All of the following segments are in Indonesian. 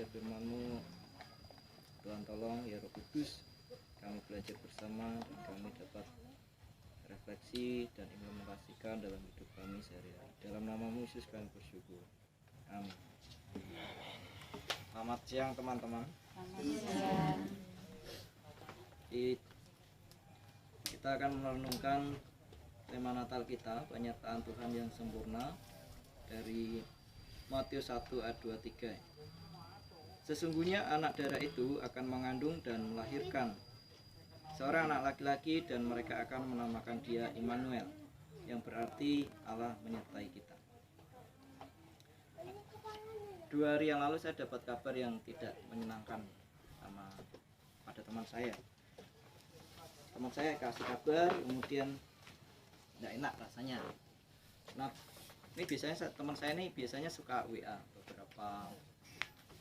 membaca firman-Mu. Tuhan tolong ya Roh Kudus, kami belajar bersama dan kami dapat refleksi dan implementasikan dalam hidup kami sehari-hari. Dalam nama-Mu Yesus kami bersyukur. Amin. Selamat siang teman-teman. Kita akan merenungkan tema Natal kita, penyertaan Tuhan yang sempurna, dari Matius 1 ayat 23. Sesungguhnya anak darah itu akan mengandung dan melahirkan seorang anak laki-laki, dan mereka akan menamakan dia Immanuel, yang berarti Allah menyertai kita. 2 hari yang lalu saya dapat kabar yang tidak menyenangkan pada teman saya. Teman saya kasih kabar, kemudian tidak enak rasanya. Nah, ini biasanya teman saya ini biasanya suka WA beberapa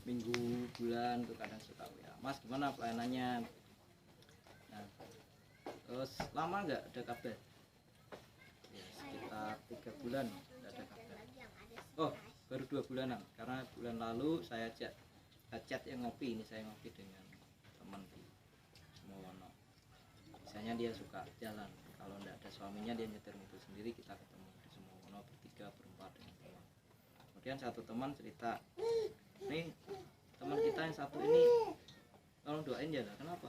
minggu, bulan tuh kadang suka WA. Mas, gimana pelayanannya? Nah, terus lama nggak ada kabar? Ya, sekitar 3 bulan nggak ada kabar. Oh, baru 2 bulanan, karena bulan lalu saya chat yang ngopi. Ini saya ngopi dengan teman di Semowono. Misalnya dia suka jalan, kalau nggak ada suaminya dia nyetir mobil sendiri, kita ketemu di Semowono bertiga berempat dengan teman. Kemudian satu teman cerita, nih teman kita yang satu ini tolong doain ya. Kenapa?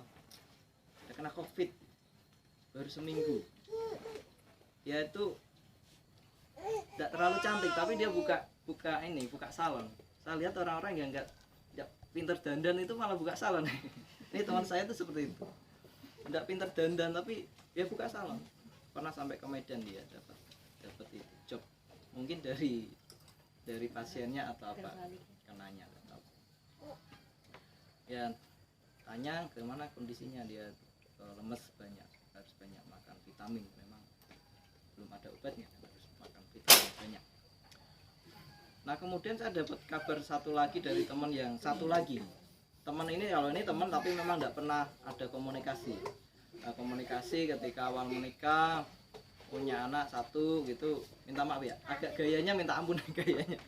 Dia kena COVID baru seminggu. Dia itu tidak terlalu cantik, tapi dia buka salon. Saya lihat orang-orang yang nggak pinter dandan itu malah buka salon. Ini teman saya itu seperti itu, nggak pinter dandan tapi dia buka salon. Pernah sampai ke Medan dia dapat itu job, mungkin dari pasiennya atau apa, kenanya nggak tahu. Ya tanya gimana kondisinya, dia lemes, harus banyak makan vitamin. Memang belum ada obatnya, harus makan vitamin banyak. Nah, kemudian saya dapat kabar satu lagi dari teman yang satu lagi. Teman ini, kalau ini teman tapi memang tidak pernah ada komunikasi. Nah, komunikasi ketika awal menikah, punya anak satu gitu, minta maaf ya, agak gayanya minta ampun gayanya.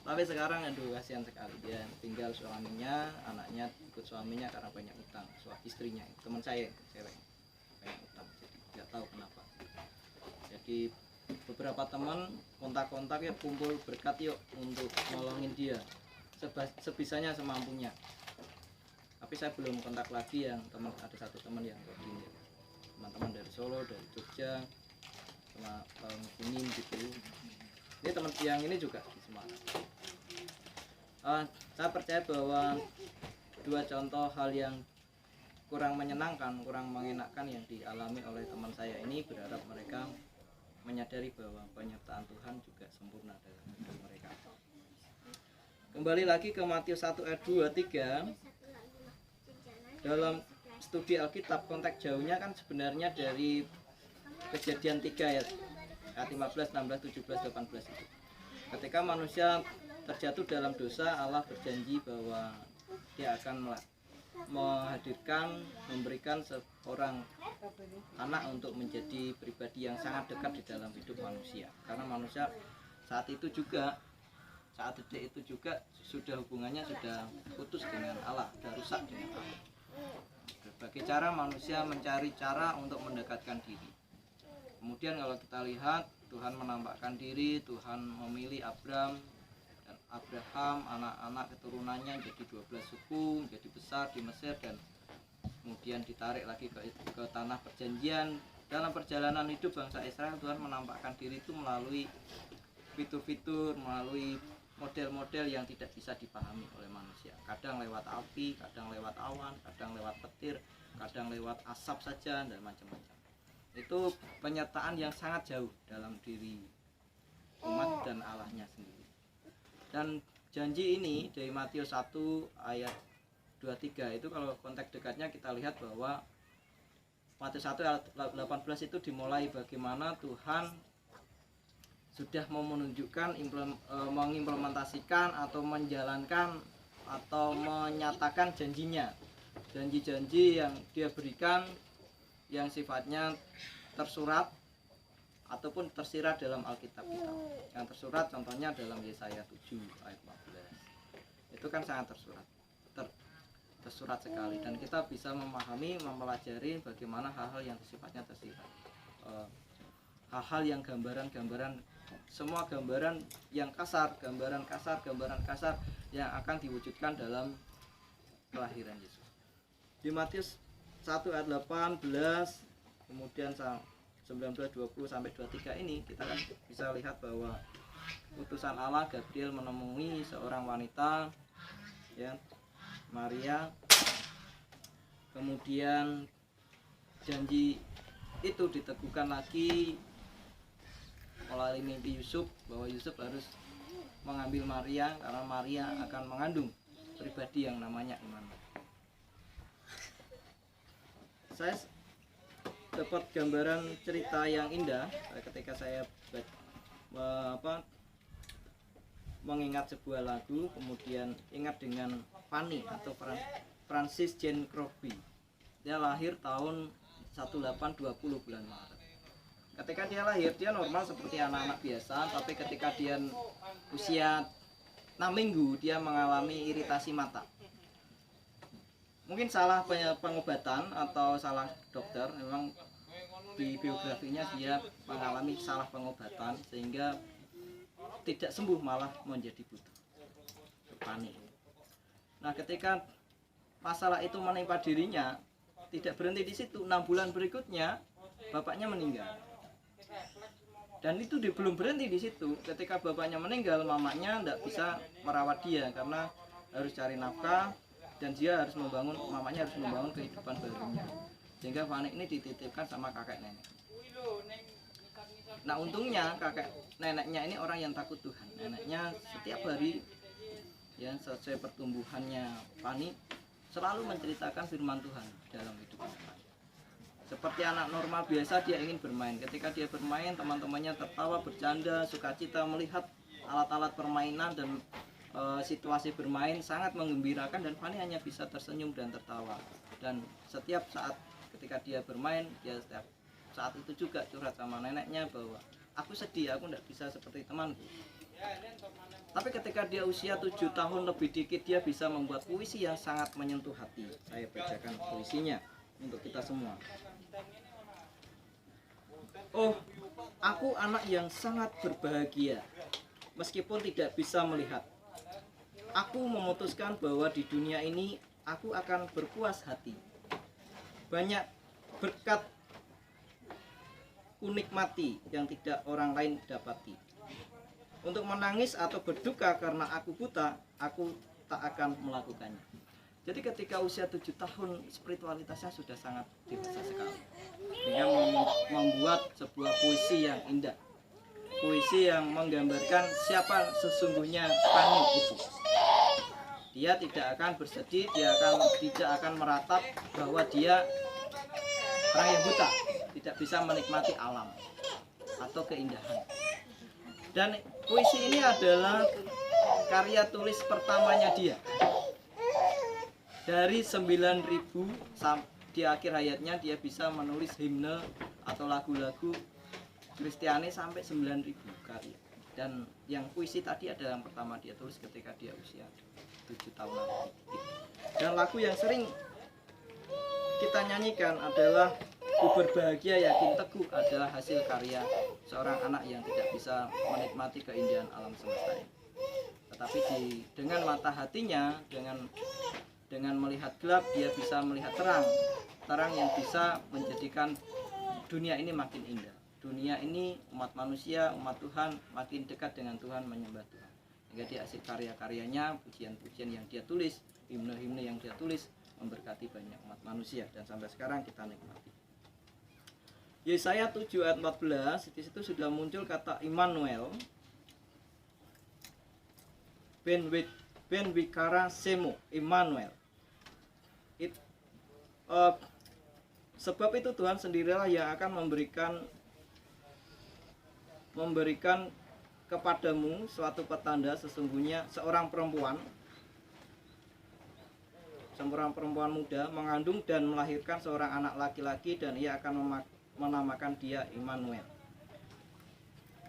Tapi sekarang aduh kasihan sekali, dia tinggal suaminya, anaknya ikut suaminya karena banyak utang. Istrinya, teman saya cewek, banyak utang, jadi nggak tahu kenapa. Jadi beberapa teman kontak-kontak ya, kumpul berkat yuk untuk nolongin dia sebisanya, semampunya. Tapi saya belum kontak lagi yang teman, ada satu teman yang begini, teman-teman dari Solo, dari Jogja, sama Kuning gitu. Ini teman yang ini juga di Semarang. Saya percaya bahwa 2 contoh hal yang kurang menyenangkan, kurang mengenakan yang dialami oleh teman saya ini, berharap mereka menyadari bahwa penyertaan Tuhan juga sempurna dalam hidup mereka. Kembali lagi ke Matius 1 ayat 23. Dalam studi Alkitab, konteks jauhnya kan sebenarnya dari Kejadian 3 ayat 15, 16, 17, 18 itu. Ketika manusia terjatuh dalam dosa, Allah berjanji bahwa dia akan memberikan seorang anak untuk menjadi pribadi yang sangat dekat di dalam hidup manusia. Karena manusia saat detik itu juga sudah hubungannya sudah putus dengan Allah, sudah rusak dengan Allah. Berbagai cara manusia mencari cara untuk mendekatkan diri. Kemudian kalau kita lihat, Tuhan menampakkan diri, Tuhan memilih Abraham, anak-anak keturunannya jadi 12 suku, jadi besar di Mesir, dan kemudian ditarik lagi ke tanah perjanjian. Dalam perjalanan hidup bangsa Israel, Tuhan menampakkan diri itu melalui fitur-fitur, melalui model-model yang tidak bisa dipahami oleh manusia. Kadang lewat api, kadang lewat awan, kadang lewat petir, kadang lewat asap saja, dan macam-macam. Itu penyertaan yang sangat jauh dalam diri umat dan Allahnya sendiri. Dan janji ini dari Matius 1 ayat 23 itu, kalau konteks dekatnya kita lihat bahwa Matius 1 ayat 18 itu dimulai bagaimana Tuhan sudah mau menunjukkan, mengimplementasikan atau menjalankan atau menyatakan janjinya. Janji-janji yang dia berikan yang sifatnya tersurat ataupun tersirat dalam Alkitab kita. Yang tersurat contohnya dalam Yesaya 7 ayat 14. Itu kan sangat tersurat sekali, dan kita bisa memahami, mempelajari bagaimana hal-hal yang sifatnya tersirat, hal-hal yang gambaran-gambaran, semua gambaran yang kasar, gambaran kasar yang akan diwujudkan dalam kelahiran Yesus. Di Matius 1 ayat 18 kemudian 19, 20 sampai 23 ini kita kan bisa lihat bahwa utusan Allah Gabriel menemui seorang wanita, ya, Maria. Kemudian janji itu diteguhkan lagi melalui mimpi Yusuf, bahwa Yusuf harus mengambil Maria karena Maria akan mengandung pribadi yang namanya Immanuel. Saya dapat gambaran cerita yang indah ketika saya mengingat sebuah lagu, kemudian ingat dengan Fanny atau Francis Jane Crosby. Dia lahir tahun 1820 bulan Maret. Ketika dia lahir, dia normal seperti anak-anak biasa, tapi ketika dia usia 6 minggu, dia mengalami iritasi mata. Mungkin salah pengobatan atau salah dokter, memang di biografinya dia mengalami salah pengobatan sehingga tidak sembuh, malah menjadi buta, panik. Nah, ketika masalah itu menimpa dirinya, tidak berhenti di situ. 6 bulan berikutnya bapaknya meninggal. Dan itu belum berhenti di situ. Ketika bapaknya meninggal, mamanya tidak bisa merawat dia karena harus cari nafkah, dan dia harus mamanya harus membangun kehidupan barunya. Sehingga Fanny ini dititipkan sama kakek nenek. Nah, untungnya kakek neneknya ini orang yang takut Tuhan. Neneknya setiap hari, ya, sesuai pertumbuhannya Fanny, selalu menceritakan firman Tuhan dalam hidupnya. Seperti anak normal biasa, dia ingin bermain. Ketika dia bermain, teman-temannya tertawa, bercanda, sukacita melihat alat-alat permainan, dan situasi bermain sangat menggembirakan, dan Fanny hanya bisa tersenyum dan tertawa. Dan setiap saat ketika dia bermain, dia setiap saat itu juga curhat sama neneknya bahwa aku sedih, aku tidak bisa seperti temanku. Tapi ketika dia usia 7 tahun lebih dikit, dia bisa membuat puisi yang sangat menyentuh hati. Saya bacakan puisinya untuk kita semua. Oh, aku anak yang sangat berbahagia, meskipun tidak bisa melihat. Aku memutuskan bahwa di dunia ini aku akan berpuas hati. Banyak berkat kunikmati yang tidak orang lain dapati. Untuk menangis atau berduka karena aku buta, aku tak akan melakukannya. Jadi ketika usia 7 tahun, spiritualitasnya sudah sangat dewasa sekali. Dia membuat sebuah puisi yang indah. Puisi yang menggambarkan siapa sesungguhnya Fanny itu. Dia tidak akan bersedih, dia tidak akan meratap bahwa dia orang yang buta, tidak bisa menikmati alam atau keindahan. Dan puisi ini adalah karya tulis pertamanya dia. Dari 9.000 di akhir hayatnya dia bisa menulis himne atau lagu-lagu Kristiani sampai 9.000 karya. Dan yang puisi tadi adalah yang pertama dia tulis ketika dia usia 7 tahun. Dan lagu yang sering kita nyanyikan adalah Ku Berbahagia Yakin Teguh, adalah hasil karya seorang anak yang tidak bisa menikmati keindahan alam semesta ini. Tetapi dengan mata hatinya, dengan melihat gelap, dia bisa melihat terang yang bisa menjadikan dunia ini makin indah. Dunia ini, umat manusia, umat Tuhan makin dekat dengan Tuhan, menyembah Tuhan. Hingga di hasil karya-karyanya, pujian-pujian yang dia tulis, himne-himne yang dia tulis, memberkati banyak umat manusia, dan sampai sekarang kita nikmati. Yesaya 7 ayat 14, di situ sudah muncul kata Immanuel. Ben Wikara Semo, Immanuel. Sebab itu Tuhan sendirilah yang akan memberikan kepadamu suatu petanda, sesungguhnya seorang perempuan muda mengandung dan melahirkan seorang anak laki-laki, dan ia akan menamakan dia Immanuel.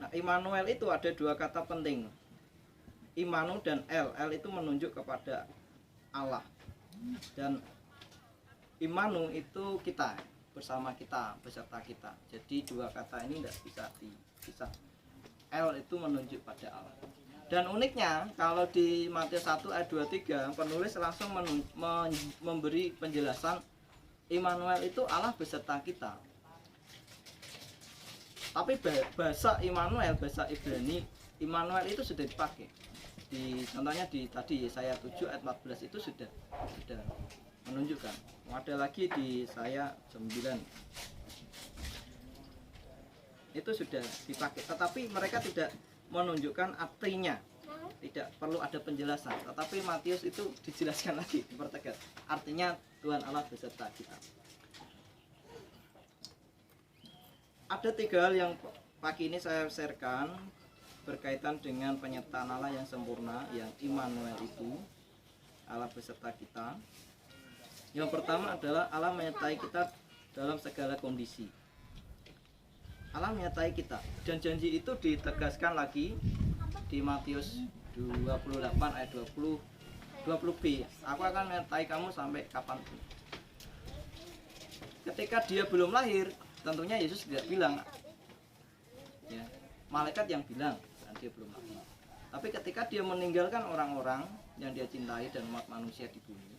Nah, Immanuel itu ada 2 kata penting. Imanu dan L itu menunjuk kepada Allah, dan Imanu itu kita, bersama kita, beserta kita. Jadi dua kata ini tidak bisa dipisah. L itu menunjuk pada Allah. Dan uniknya kalau di Matius 1 ayat 23 penulis langsung memberi penjelasan Immanuel itu Allah beserta kita. Tapi bahasa Immanuel, bahasa Ibrani Immanuel itu sudah dipakai. Contohnya di tadi Yesaya 7 ayat 14 itu sudah menunjukkan. Ada lagi di Yesaya 9 itu sudah dipakai, tetapi mereka tidak menunjukkan artinya, tidak perlu ada penjelasan. Tetapi Matius itu dijelaskan lagi, dipertegas artinya Tuhan Allah beserta kita. Ada 3 hal yang pagi ini saya sharekan berkaitan dengan penyertaan Allah yang sempurna, yang Immanuel itu Allah beserta kita. Yang pertama adalah Allah menyertai kita dalam segala kondisi. Allah menyertai kita, dan janji itu ditegaskan lagi di Matius 28 ayat 20b. Aku akan menyertai kamu sampai kapanpun. Ketika dia belum lahir, tentunya Yesus tidak bilang, ya, malaikat yang bilang dan dia belum lahir. Tapi ketika dia meninggalkan orang-orang yang dia cintai dan umat manusia di bumi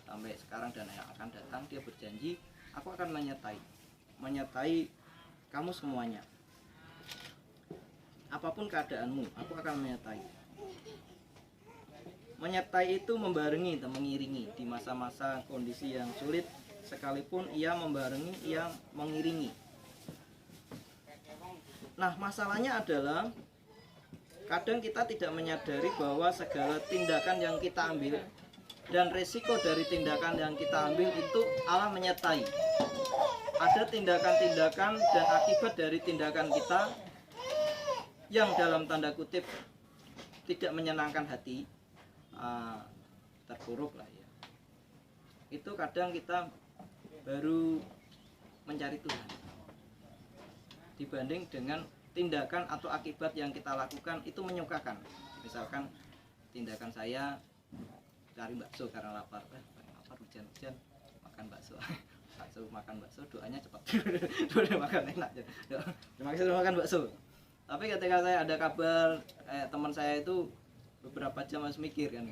sampai sekarang dan yang akan datang, dia berjanji, aku akan menyertai kamu semuanya. Apapun keadaanmu, aku akan menyertai. Menyertai itu membarengi dan mengiringi di masa-masa kondisi yang sulit, sekalipun ia membarengi, ia mengiringi. Nah, masalahnya adalah kadang kita tidak menyadari bahwa segala tindakan yang kita ambil dan resiko dari tindakan yang kita ambil itu Allah menyertai. Ada tindakan-tindakan dan akibat dari tindakan kita yang dalam tanda kutip tidak menyenangkan hati, terpuruk lah ya. Itu kadang kita baru mencari Tuhan dibanding dengan tindakan atau akibat yang kita lakukan itu menyukakan. Misalkan tindakan saya cari bakso karena lapar, hujan-hujan makan bakso. Makan bakso, doanya cepat. Doanya makan enak. Terima kasih sudah makan bakso. Tapi ketika saya ada kabar teman saya itu beberapa jam harus mikir kan,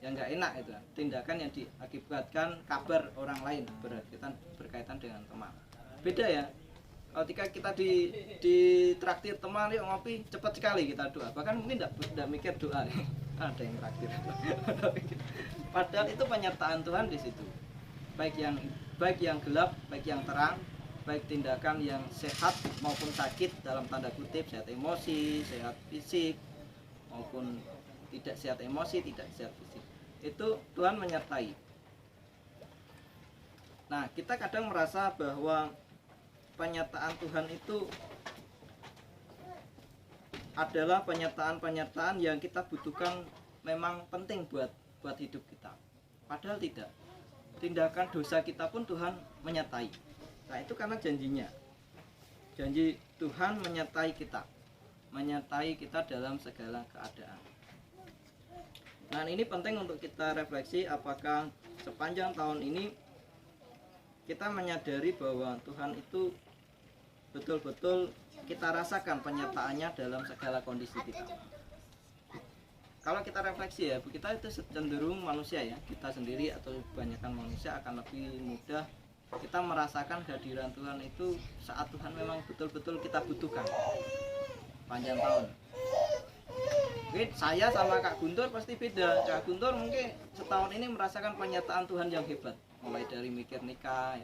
yang nggak enak itu tindakan yang diakibatkan kabar orang lain berkaitan dengan teman. Beda ya. Ketika kita di traktir teman, yuk ngopi, cepat sekali kita doa. Bahkan mungkin tidak mikir doa. Ada yang traktir. Padahal itu penyertaan Tuhan di situ. Baik yang gelap, baik yang terang, baik tindakan yang sehat maupun sakit dalam tanda kutip, sehat emosi, sehat fisik, maupun tidak sehat emosi, tidak sehat fisik. Itu Tuhan menyertai. Nah, kita kadang merasa bahwa penyertaan Tuhan itu adalah penyertaan yang kita butuhkan, memang penting buat hidup kita. Padahal tidak. Tindakan dosa kita pun Tuhan menyertai. Nah, itu karena janjinya. Janji Tuhan menyertai kita dalam segala keadaan. Nah, ini penting untuk kita refleksi, apakah sepanjang tahun ini kita menyadari bahwa Tuhan itu betul-betul kita rasakan penyertaannya dalam segala kondisi kita. Kalau kita refleksi ya, kita itu cenderung manusia ya, kita sendiri atau kebanyakan manusia akan lebih mudah kita merasakan kehadiran Tuhan itu saat Tuhan memang betul-betul kita butuhkan panjang tahun. Mungkin saya sama Kak Guntur pasti beda. Kak Guntur mungkin setahun ini merasakan penyertaan Tuhan yang hebat, mulai dari mikir nikah,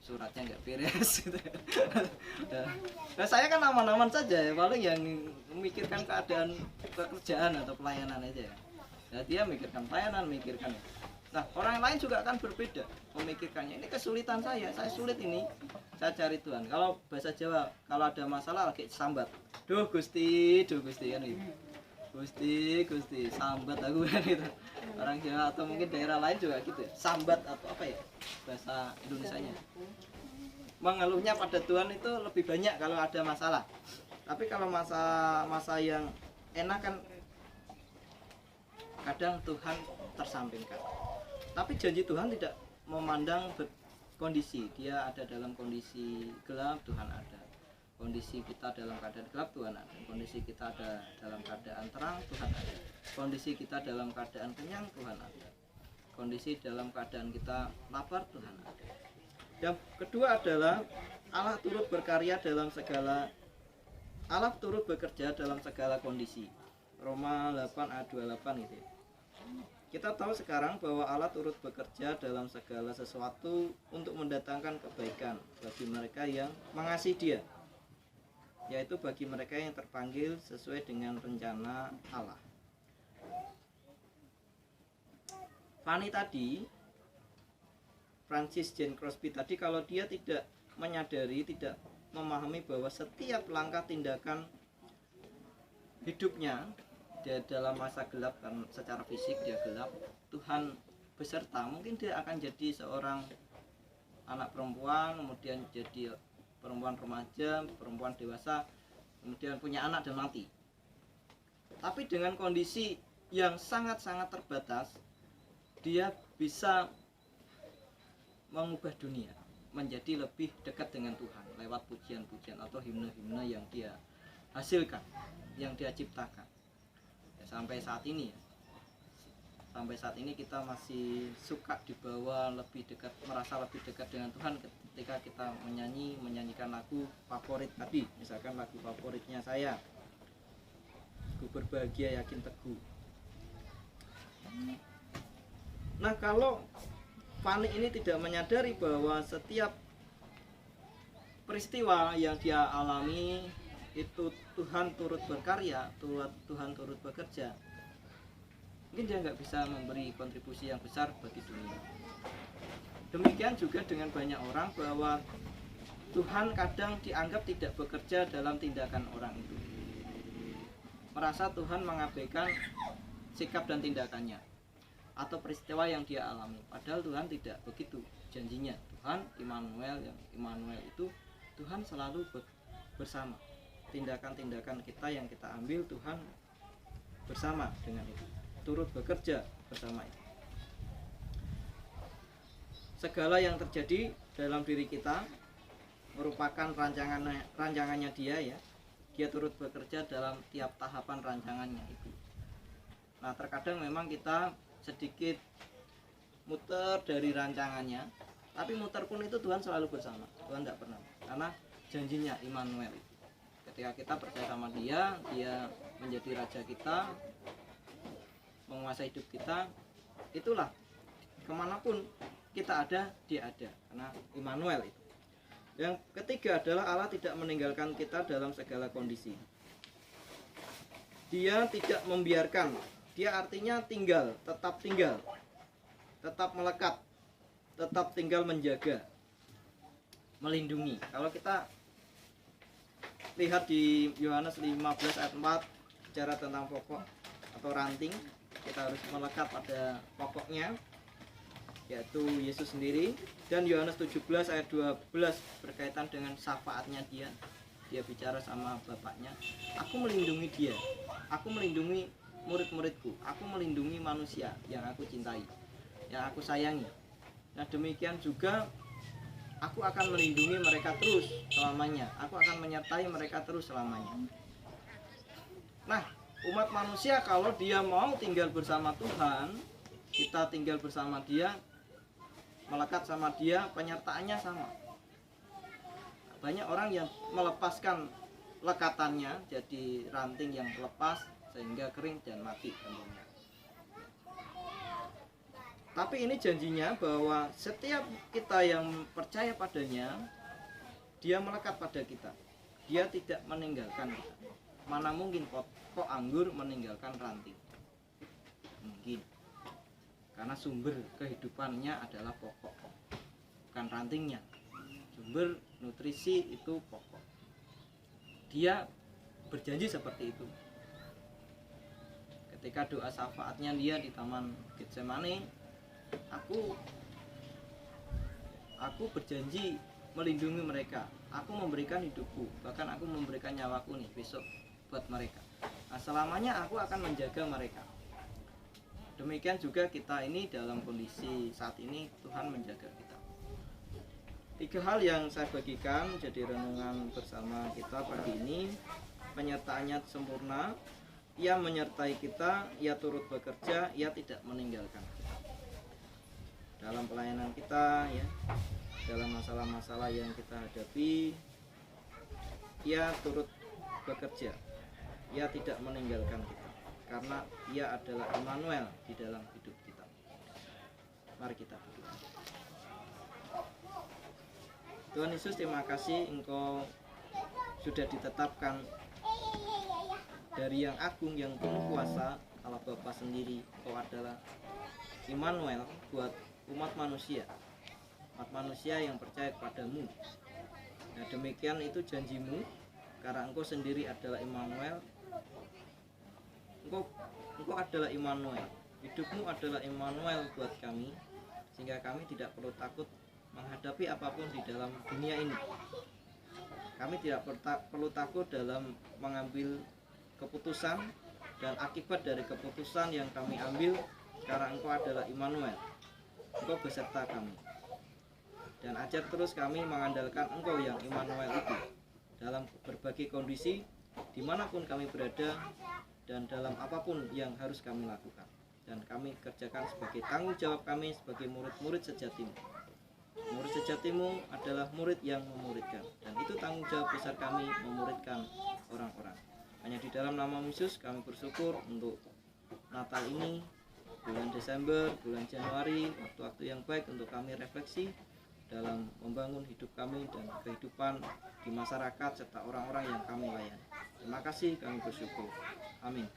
suratnya nggak beres gitu. Nah, saya kan aman-aman saja ya, paling yang memikirkan keadaan pekerjaan atau pelayanan aja ya. Nah, dia mikirkan pelayanan, mikirkan. Nah, orang lain juga akan berbeda memikirkannya. Ini kesulitan saya sulit ini. Saya cari Tuhan. Kalau bahasa Jawa, kalau ada masalah lagi sambat. Duh Gusti kan gitu. Gusti, sambat aku kan gitu. Orang Jawa atau mungkin daerah lain juga gitu. Sambat atau apa ya? Bahasa Indonesianya. Mengeluhnya pada Tuhan itu lebih banyak kalau ada masalah. Tapi kalau masa yang enak kan kadang Tuhan tersampingkan. Tapi janji Tuhan tidak memandang kondisi. Dia ada dalam kondisi gelap, Tuhan ada. Kondisi kita dalam keadaan gelap, Tuhan ada. Kondisi kita ada dalam keadaan terang, Tuhan ada. Kondisi kita dalam keadaan kenyang, Tuhan ada. Kondisi dalam keadaan kita lapar, Tuhan ada. Yang kedua adalah Allah turut berkarya dalam segala, Allah turut bekerja dalam segala kondisi. Roma 8 ayat 28 gitu ya. Kita tahu sekarang bahwa Allah turut bekerja dalam segala sesuatu untuk mendatangkan kebaikan bagi mereka yang mengasihi Dia, yaitu bagi mereka yang terpanggil sesuai dengan rencana Allah. Fanny tadi, Francis Jane Crosby tadi, kalau dia tidak menyadari, tidak memahami bahwa setiap langkah tindakan hidupnya dia dalam masa gelap, kan secara fisik dia gelap, Tuhan beserta, mungkin dia akan jadi seorang anak perempuan, kemudian jadi perempuan remaja, perempuan dewasa, kemudian punya anak dan mati. Tapi dengan kondisi yang sangat-sangat terbatas, dia bisa mengubah dunia menjadi lebih dekat dengan Tuhan lewat pujian-pujian atau himne-himne yang dia hasilkan, yang dia ciptakan. Sampai saat ini ya, sampai saat ini kita masih suka dibawa lebih dekat, merasa lebih dekat dengan Tuhan ketika kita menyanyikan lagu favorit tadi. Misalkan lagu favoritnya saya, Ku Berbahagia Yakin Teguh. Nah, kalau Fanny ini tidak menyadari bahwa setiap peristiwa yang dia alami itu Tuhan turut berkarya, Tuhan turut bekerja, mungkin dia nggak bisa memberi kontribusi yang besar bagi dunia. Demikian juga dengan banyak orang, bahwa Tuhan kadang dianggap tidak bekerja dalam tindakan orang itu. Merasa Tuhan mengabaikan sikap dan tindakannya atau peristiwa yang dia alami. Padahal Tuhan tidak begitu. Janjinya Tuhan Immanuel, yang Immanuel itu Tuhan selalu bersama. Tindakan-tindakan kita yang kita ambil, Tuhan bersama dengan itu, turut bekerja bersama itu. Segala yang terjadi dalam diri kita merupakan rancangannya Dia ya. Dia turut bekerja dalam tiap tahapan rancangannya itu. Nah, terkadang memang kita sedikit muter dari rancangannya, tapi muter pun itu Tuhan selalu bersama. Tuhan tidak pernah, karena janjinya Immanuel itu. Ketika kita percaya sama Dia, Dia menjadi Raja kita, menguasai hidup kita, itulah kemanapun kita ada, Dia ada, karena Immanuel itu. Yang ketiga adalah Allah tidak meninggalkan kita dalam segala kondisi. Dia tidak membiarkan. Dia artinya tinggal, tetap melekat, tetap tinggal menjaga, melindungi. Kalau kita lihat di Yohanes 15 ayat 4 bicara tentang pokok atau ranting, kita harus melekat pada pokoknya, yaitu Yesus sendiri. Dan Yohanes 17 ayat 12 berkaitan dengan syafaatnya Dia. Dia bicara sama Bapaknya, aku melindungi dia, aku melindungi murid-muridku, aku melindungi manusia yang aku cintai, yang aku sayangi. Nah, demikian juga aku akan melindungi mereka terus selamanya. Aku akan menyertai mereka terus selamanya. Nah, umat manusia kalau dia mau tinggal bersama Tuhan, kita tinggal bersama Dia, melekat sama Dia, penyertaannya sama. Banyak orang yang melepaskan lekatannya jadi ranting yang lepas sehingga kering dan mati tentunya. Tapi ini janjinya bahwa setiap kita yang percaya padanya, Dia melekat pada kita. Dia tidak meninggalkan kita. Mana mungkin pokok anggur meninggalkan ranting? Mungkin. Karena sumber kehidupannya adalah pokok, bukan rantingnya. Sumber nutrisi itu pokok. Dia berjanji seperti itu. Ketika doa syafaatnya Dia di Taman Getsemani, aku berjanji melindungi mereka, aku memberikan hidupku, bahkan aku memberikan nyawaku nih besok buat mereka. Nah, selamanya aku akan menjaga mereka. Demikian juga kita ini dalam kondisi saat ini Tuhan menjaga kita. 3 hal yang saya bagikan jadi renungan bersama kita pagi ini. Penyertaannya sempurna, Ia menyertai kita, Ia turut bekerja, Ia tidak meninggalkan kita. Dalam pelayanan kita ya, dalam masalah-masalah yang kita hadapi, Ia turut bekerja, Ia tidak meninggalkan kita, karena Ia adalah Immanuel di dalam hidup kita. Mari kita berdoa. Tuhan Yesus, terima kasih Engkau sudah ditetapkan dari yang agung, yang penuh kuasa, Allah Bapa sendiri. Engkau adalah Immanuel buat umat manusia yang percaya kepadamu. Nah, demikian itu janjimu, karena Engkau sendiri adalah Immanuel. Engkau adalah Immanuel. Hidupmu adalah Immanuel buat kami, sehingga kami tidak perlu takut menghadapi apapun di dalam dunia ini. Kami tidak perlu takut dalam mengambil keputusan dan akibat dari keputusan yang kami ambil, karena Engkau adalah Immanuel. Engkau beserta kami. Dan ajar terus kami mengandalkan Engkau yang Immanuel itu dalam berbagai kondisi, dimanapun kami berada, dan dalam apapun yang harus kami lakukan. Dan kami kerjakan sebagai tanggung jawab kami sebagai murid-murid sejatimu. Murid sejatimu adalah murid yang memuridkan, dan itu tanggung jawab besar kami, memuridkan orang-orang. Hanya di dalam nama Yesus kami bersyukur untuk Natal ini, bulan Desember, bulan Januari, waktu-waktu yang baik untuk kami refleksi dalam membangun hidup kami dan kehidupan di masyarakat serta orang-orang yang kami layani. Terima kasih, kami bersyukur. Amin.